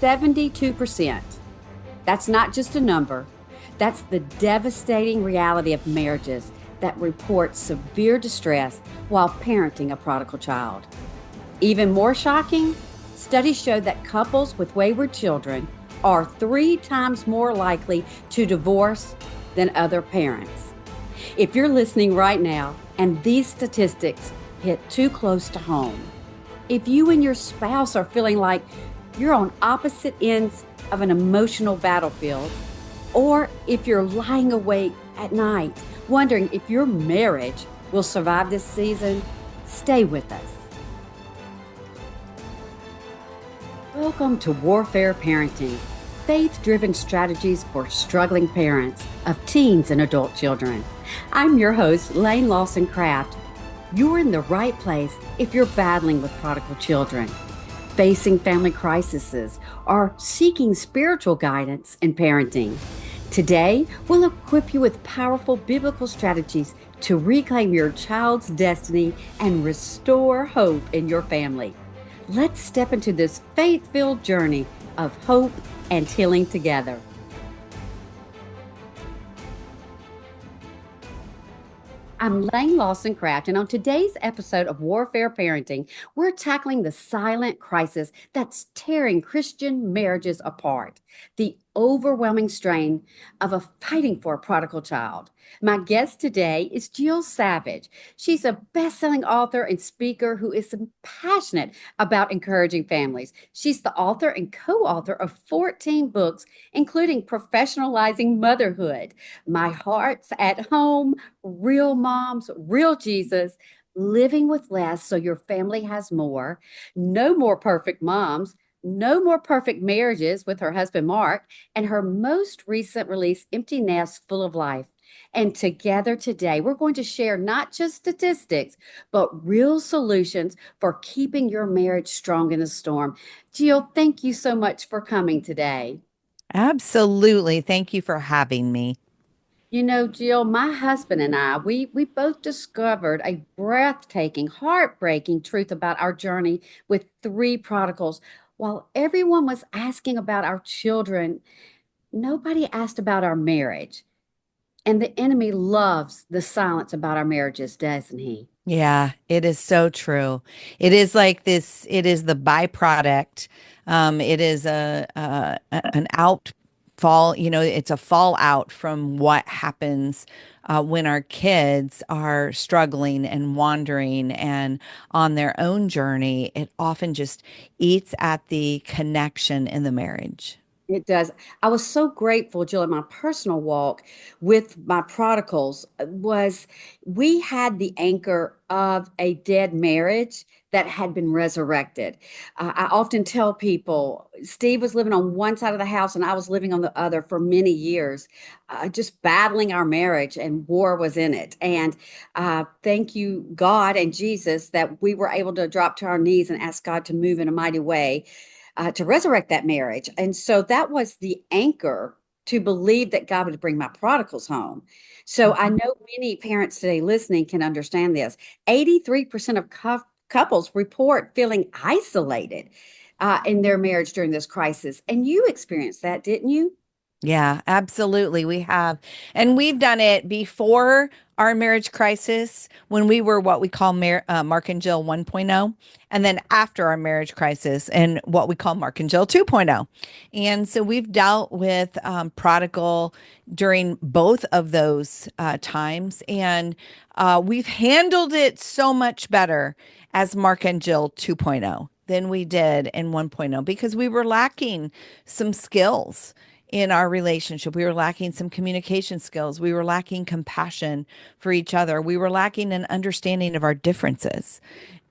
72%. That's not just a number. That's the devastating reality of marriages that report severe distress while parenting a prodigal child. Even more shocking, studies show that couples with wayward children are 3 times more likely to divorce than other parents. If you're listening right now and these statistics hit too close to home, if you and your spouse are feeling like you're on opposite ends of an emotional battlefield, or if you're lying awake at night wondering if your marriage will survive this season, stay with us. Welcome to Warfare Parenting, faith-driven strategies for struggling parents of teens and adult children. I'm your host, Laine Lawson Craft. You're in the right place if you're battling with prodigal children, facing family crises, or seeking spiritual guidance in parenting. Today, we'll equip you with powerful biblical strategies to reclaim your child's destiny and restore hope in your family. Let's step into this faith-filled journey of hope and healing together. I'm Laine Lawson Craft, and on today's episode of Warfare Parenting, we're tackling the silent crisis that's tearing Christian marriages apart, the overwhelming strain of fighting for a prodigal child. My guest today is Jill Savage. She's a best-selling author and speaker who is passionate about encouraging families. She's the author and co-author of 14 books, including Professionalizing Motherhood, My Heart's at Home, Real Moms, Real Jesus, Living with Less so Your Family Has More, No More Perfect Moms, No More Perfect Marriages with her husband Mark, and her most recent release, Empty Nest Full of Life. And together today, we're going to share not just statistics, but real solutions for keeping your marriage strong in a storm. Jill, thank you so much for coming today. Absolutely. Thank you for having me. You know, Jill, my husband and I, we both discovered a breathtaking, heartbreaking truth about our journey with 3 prodigals. While everyone was asking about our children, nobody asked about our marriage. And the enemy loves the silence about our marriages, doesn't he? Yeah, it is so true. It is like this, it is the byproduct. It is an outfall, it's a fallout from what happens when our kids are struggling and wandering and on their own journey. It often just eats at the connection in the marriage. It does. I was so grateful, Jill, in my personal walk with my prodigals was we had the anchor of a dead marriage that had been resurrected. I often tell people Steve was living on one side of the house and I was living on the other for many years, just battling our marriage, and war was in it. And thank you, God and Jesus, that we were able to drop to our knees and ask God to move in a mighty way to resurrect that marriage. And so that was the anchor to believe that God would bring my prodigals home. So I know many parents today listening can understand this. 83% of couples report feeling isolated in their marriage during this crisis. And you experienced that, didn't you? Yeah, absolutely. We have. And we've done it before our marriage crisis when we were what we call Mark and Jill 1.0, and then after our marriage crisis and what we call Mark and Jill 2.0. And so we've dealt with prodigal during both of those times. And we've handled it so much better as Mark and Jill 2.0 than we did in 1.0 because we were lacking some skills in our relationship. We were lacking some communication skills. We were lacking compassion for each other. We were lacking an understanding of our differences.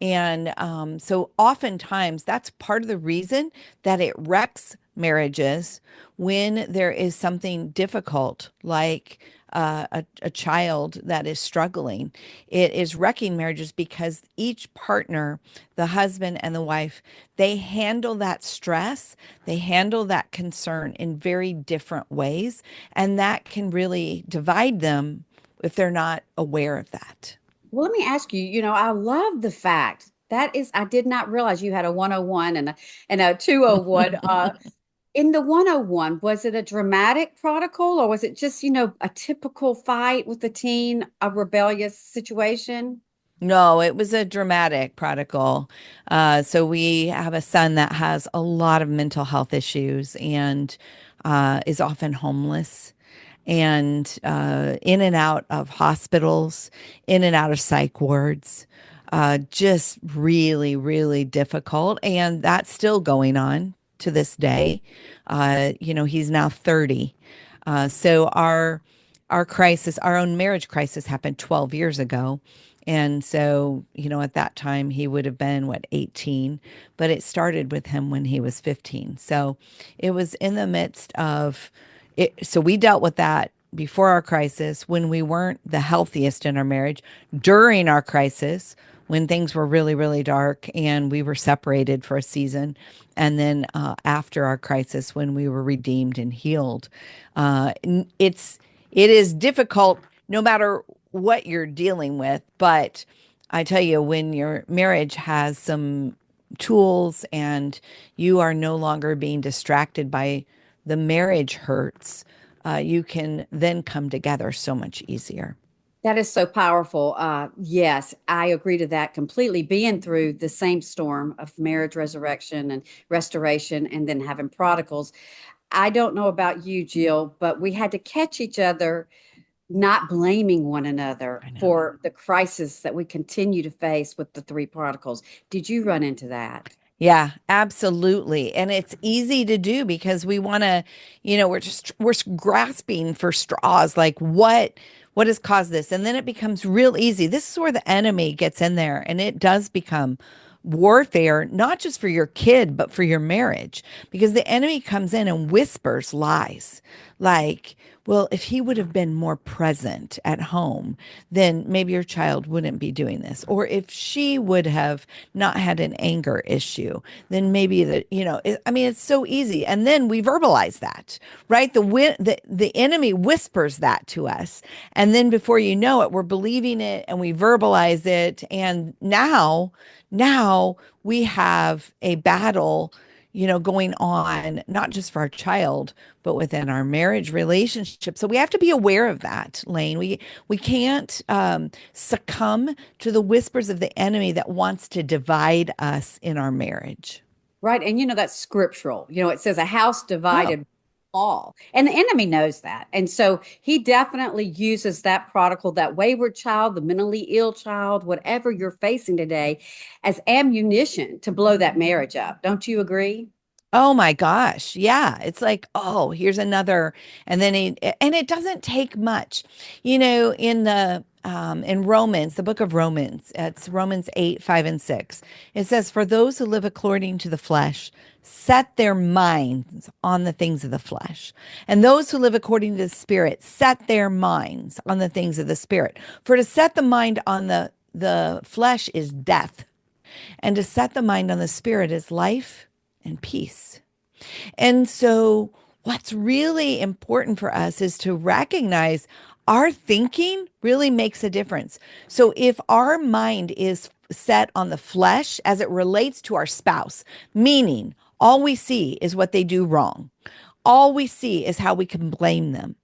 And so oftentimes that's part of the reason that it wrecks marriages when there is something difficult like a child that is struggling. It is wrecking marriages because each partner, the husband and the wife, they handle that stress, they handle that concern in very different ways. And that can really divide them if they're not aware of that. Well, let me ask you, I love the fact that is, I did not realize you had a 101 and a 201 In the 101, was it a dramatic prodigal or was it just, a typical fight with the teen, a rebellious situation? No, it was a dramatic prodigal. So we have a son that has a lot of mental health issues and is often homeless and in and out of hospitals, in and out of psych wards. Just really, really difficult. And that's still going on to this day. He's now 30. So our crisis, our own marriage crisis happened 12 years ago. And so, at that time he would have been what, 18, but it started with him when he was 15. So it was in the midst of it. So we dealt with that before our crisis when we weren't the healthiest in our marriage, during our crisis when things were really, really dark and we were separated for a season. And then after our crisis when we were redeemed and healed. It is difficult no matter what you're dealing with. But I tell you, when your marriage has some tools and you are no longer being distracted by the marriage hurts, you can then come together so much easier. That is so powerful. Yes, I agree to that completely. Being through the same storm of marriage resurrection and restoration, and then having prodigals. I don't know about you, Jill, but we had to catch each other not blaming one another I know. for the crisis that we continue to face with the three prodigals. Did you run into that? Yeah, absolutely. And it's easy to do because we want to, we're grasping for straws like what has caused this? And then it becomes real easy. This is where the enemy gets in there and it does become warfare, not just for your kid, but for your marriage, because the enemy comes in and whispers lies like, well, if he would have been more present at home, then maybe your child wouldn't be doing this. Or if she would have not had an anger issue, then maybe that, I mean, it's so easy. And then we verbalize that, right? The enemy whispers that to us. And then before you know it, we're believing it and we verbalize it. And now we have a battle, going on, not just for our child, but within our marriage relationship. So we have to be aware of that, Laine. We can't succumb to the whispers of the enemy that wants to divide us in our marriage. Right. And that's scriptural. It says a house Oh, divided fall. And the enemy knows that. And so he definitely uses that prodigal, that wayward child, the mentally ill child, whatever you're facing today, as ammunition to blow that marriage up. Don't you agree? oh my gosh. Yeah. It's like, oh, here's another. And it doesn't take much. In Romans, the book of Romans, it's Romans 8, 5, and 6. It says, for those who live according to the flesh, set their minds on the things of the flesh. And those who live according to the spirit, set their minds on the things of the spirit. For to set the mind on the flesh is death, and to set the mind on the spirit is life and peace. And so, what's really important for us is to recognize our thinking really makes a difference. So, if our mind is set on the flesh as it relates to our spouse, meaning all we see is what they do wrong, all we see is how we can blame them,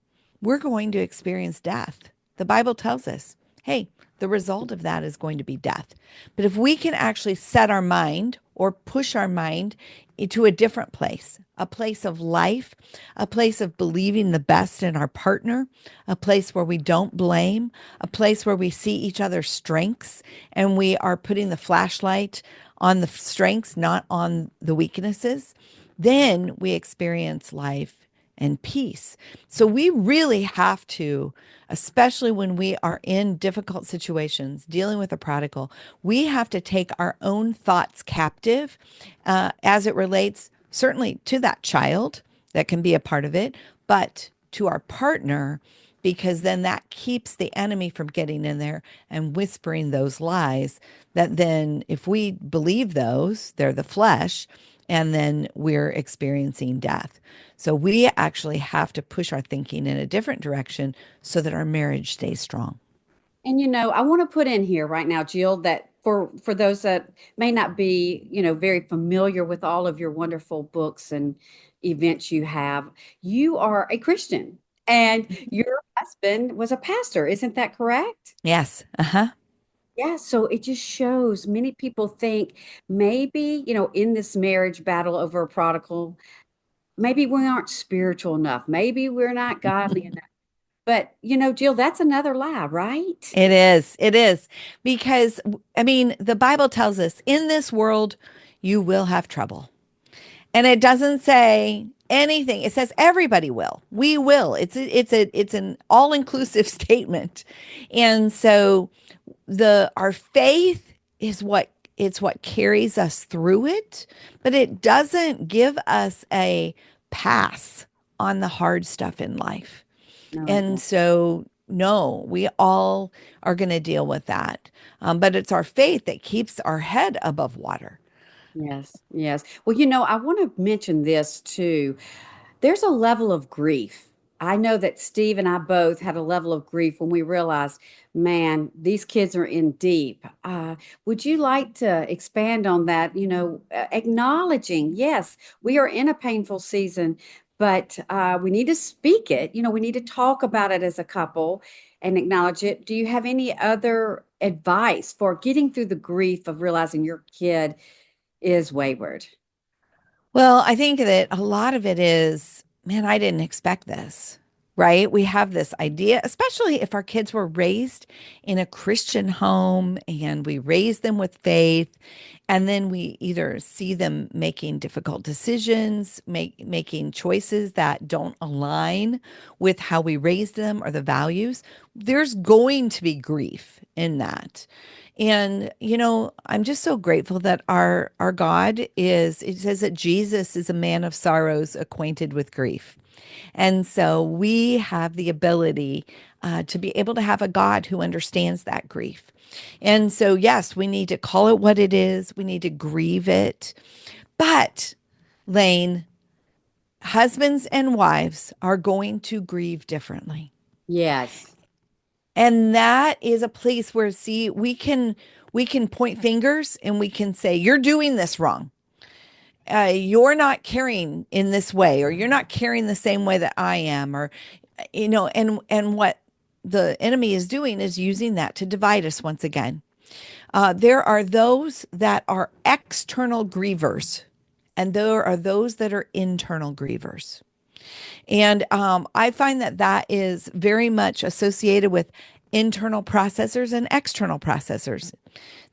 we're going to experience death. The Bible tells us, hey, the result of that is going to be death. But if we can actually set our mind or push our mind into a different place, a place of life, a place of believing the best in our partner, a place where we don't blame, a place where we see each other's strengths and we are putting the flashlight on the strengths, not on the weaknesses, then we experience life and peace. So we really have to, especially when we are in difficult situations, dealing with a prodigal, we have to take our own thoughts captive as it relates certainly to that child that can be a part of it, but to our partner, because then that keeps the enemy from getting in there and whispering those lies that then, if we believe those, they're the flesh, and then we're experiencing death. So we actually have to push our thinking in a different direction so that our marriage stays strong. And I want to put in here right now, Jill, that for those that may not be, very familiar with all of your wonderful books and events you have, you are a Christian and your husband was a pastor. Isn't that correct? Yes. Uh-huh. Yeah, so it just shows many people think maybe, in this marriage battle over a prodigal, maybe we aren't spiritual enough. Maybe we're not godly enough. But, Jill, that's another lie, right? It is. It is. Because, I mean, the Bible tells us in this world, you will have trouble. And it doesn't say anything. It says everybody will. We will. It's an all-inclusive statement. And so our faith is what carries us through it, but it doesn't give us a pass on the hard stuff in life. No, it And doesn't. so, no, we all are going to deal with that. But it's our faith that keeps our head above water. Yes, yes. Well, I want to mention this too. There's a level of grief. I know that Steve and I both had a level of grief when we realized, man, these kids are in deep. Would you like to expand on that? Acknowledging, yes, we are in a painful season, but we need to speak it. We need to talk about it as a couple and acknowledge it. Do you have any other advice for getting through the grief of realizing your kid is wayward? Well, I think that a lot of it is, man, I didn't expect this, right? We have this idea, especially if our kids were raised in a Christian home and we raise them with faith, and then we either see them making difficult decisions, making choices that don't align with how we raised them or the values. There's going to be grief in that. And I'm just so grateful that our God is, it says that Jesus is a man of sorrows, acquainted with grief. And so we have the ability to be able to have a God who understands that grief. And so, yes, we need to call it what it is. We need to grieve it. But, Laine, husbands and wives are going to grieve differently. Yes. And that is a place where, see, we can point fingers and we can say, you're doing this wrong. You're not caring in this way, or you're not caring the same way that I am, or and what the enemy is doing is using that to divide us once again. There are those that are external grievers, and there are those that are internal grievers. And I find that that is very much associated with internal processors and external processors.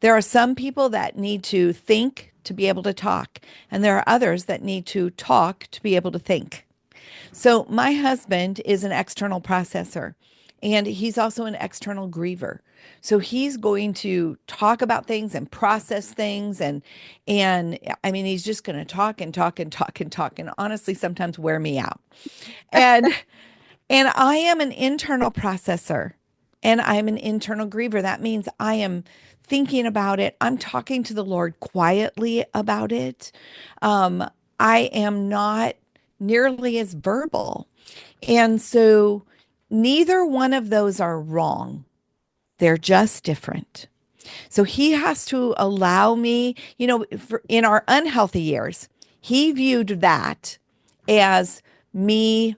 There are some people that need to think to be able to talk, and there are others that need to talk to be able to think. So my husband is an external processor, and he's also an external griever. So he's going to talk about things and process things, and I mean, he's just going to talk and talk and talk and talk, and honestly sometimes wear me out. And and I am an internal processor and I'm an internal griever. That means I am thinking about it. I'm talking to the Lord quietly about it. Um, I am not nearly as verbal. And so neither one of those are wrong. They're just different. So he has to allow me, in our unhealthy years, he viewed that as me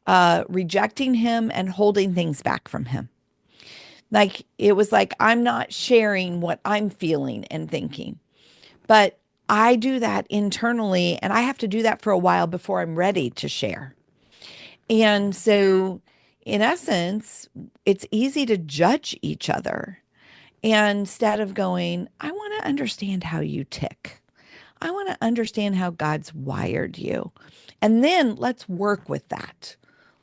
rejecting him and holding things back from him. Like it was like, I'm not sharing what I'm feeling and thinking. But I do that internally, and I have to do that for a while before I'm ready to share. And so, in essence, it's easy to judge each other. And instead of going, I want to understand how you tick. I want to understand how God's wired you. And then let's work with that.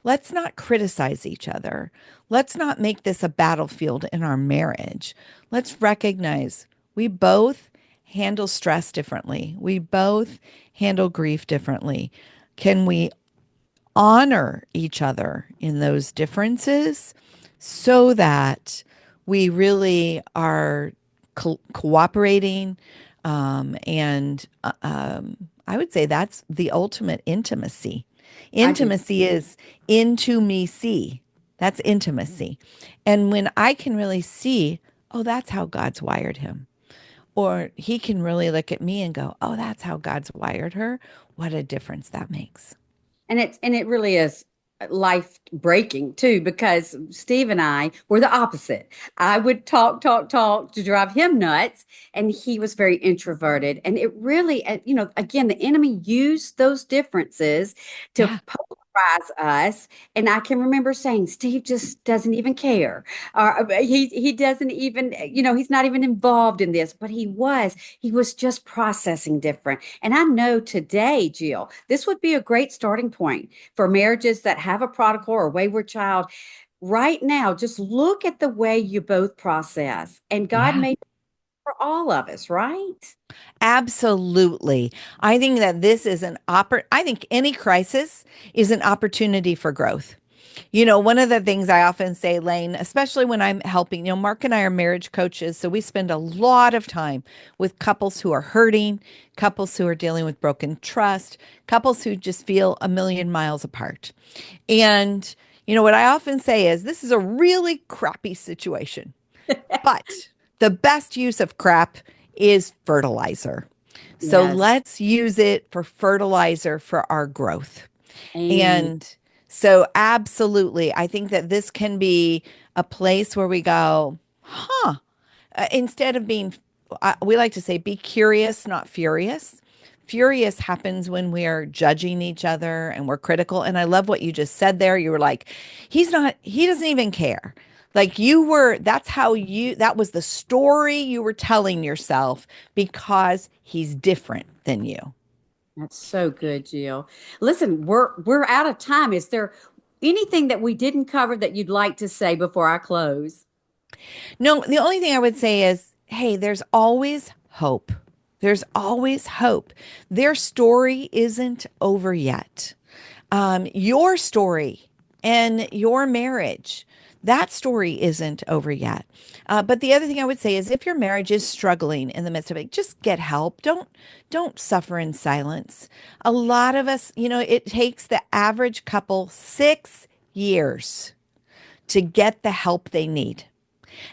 Let's not criticize each other. Let's not make this a battlefield in our marriage. Let's recognize we both handle stress differently. We both handle grief differently. Can we honor each other in those differences so that we really are cooperating? And I would say that's the ultimate intimacy. I do. Intimacy is into me see. That's intimacy. And when I can really see, oh, that's how God's wired him. Or he can really look at me and go, oh, that's how God's wired her. What a difference that makes. And it really is life breaking too, because Steve and I were the opposite. I would talk to drive him nuts, and he was very introverted. And it really, again, the enemy used those differences to Yeah. polarize us. And I can remember saying, Steve just doesn't even care. He doesn't even, he's not even involved in this, but he was just processing different. And I know today, Jill, this would be a great starting point for marriages that have a prodigal or wayward child. Right now, just look at the way you both process. And God Yeah. made it for all of us, right? Absolutely. I think that this is I think any crisis is an opportunity for growth. One of the things I often say, Laine, especially when I'm helping, Mark and I are marriage coaches. So we spend a lot of time with couples who are hurting, couples who are dealing with broken trust, couples who just feel a million miles apart. And, what I often say is this is a really crappy situation, but the best use of crap is fertilizer. So Yes. let's use it for fertilizer for our growth. Amen. And so, absolutely, I think that this can be a place where we go, huh, instead of being, we like to say, be curious, not furious. Furious happens when we are judging each other and we're critical. And I love what you just said there. You were like, he doesn't even care. Like that was the story you were telling yourself because he's different than you. That's so good, Jill. Listen, we're out of time. Is there anything that we didn't cover that you'd like to say before I close? No, the only thing I would say is, hey, there's always hope. There's always hope. Their story isn't over yet. Your story and your marriage, that story isn't over yet. But the other thing I would say is, if your marriage is struggling in the midst of it, just get help. Don't suffer in silence. A lot of us, it takes the average couple 6 years to get the help they need.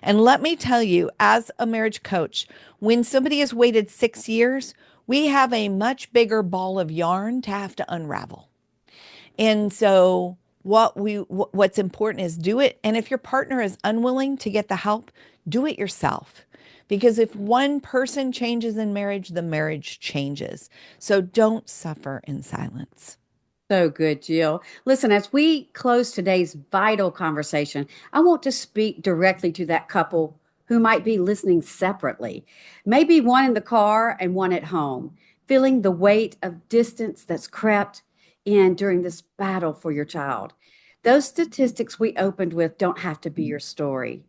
And let me tell you, as a marriage coach, when somebody has waited 6 years, we have a much bigger ball of yarn to have to unravel. And so what's important is do it. And if your partner is unwilling to get the help, do it yourself. Because if one person changes in marriage, the marriage changes. So don't suffer in silence. So good, Jill. Listen, as we close today's vital conversation, I want to speak directly to that couple who might be listening separately. Maybe one in the car and one at home, feeling the weight of distance that's crept in during this battle for your child. Those statistics we opened with don't have to be your story.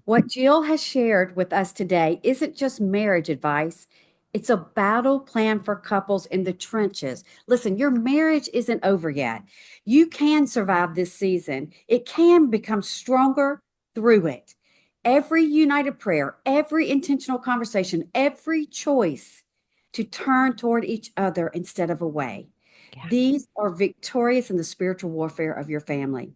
What Jill has shared with us today isn't just marriage advice. It's a battle plan for couples in the trenches. Listen, your marriage isn't over yet. You can survive this season. It can become stronger through it. Every united prayer, every intentional conversation, every choice to turn toward each other instead of away. Yeah. These are victorious in the spiritual warfare of your family.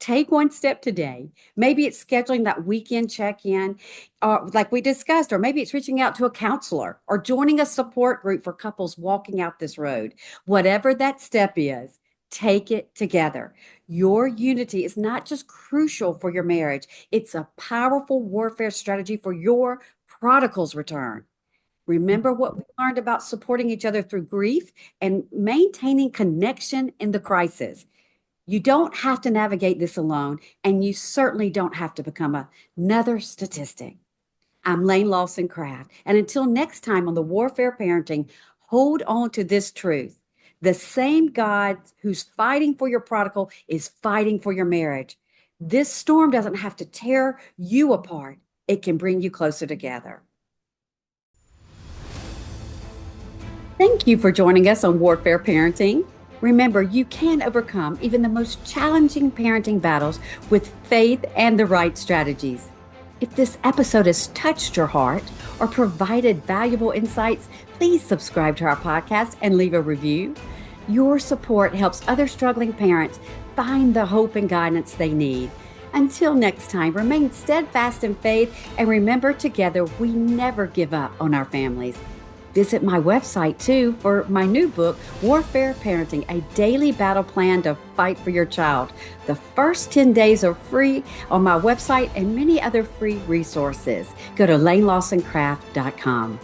Take one step today. Maybe it's scheduling that weekend check in, like we discussed, or maybe it's reaching out to a counselor or joining a support group for couples walking out this road. Whatever that step is, take it together. Your unity is not just crucial for your marriage, it's a powerful warfare strategy for your prodigal's return. Remember what we learned about supporting each other through grief and maintaining connection in the crisis. You don't have to navigate this alone, and you certainly don't have to become another statistic. I'm Laine Lawson Craft, and until next time on the Warfare Parenting, hold on to this truth. The same God who's fighting for your prodigal is fighting for your marriage. This storm doesn't have to tear you apart, it can bring you closer together. Thank you for joining us on Warfare Parenting. Remember, you can overcome even the most challenging parenting battles with faith and the right strategies. If this episode has touched your heart or provided valuable insights, please subscribe to our podcast and leave a review. Your support helps other struggling parents find the hope and guidance they need. Until next time, remain steadfast in faith and remember together we never give up on our families. Visit my website too for my new book, Warfare Parenting, a daily battle plan to fight for your child. The first 10 days are free on my website and many other free resources. Go to LaineLawsonCraft.com.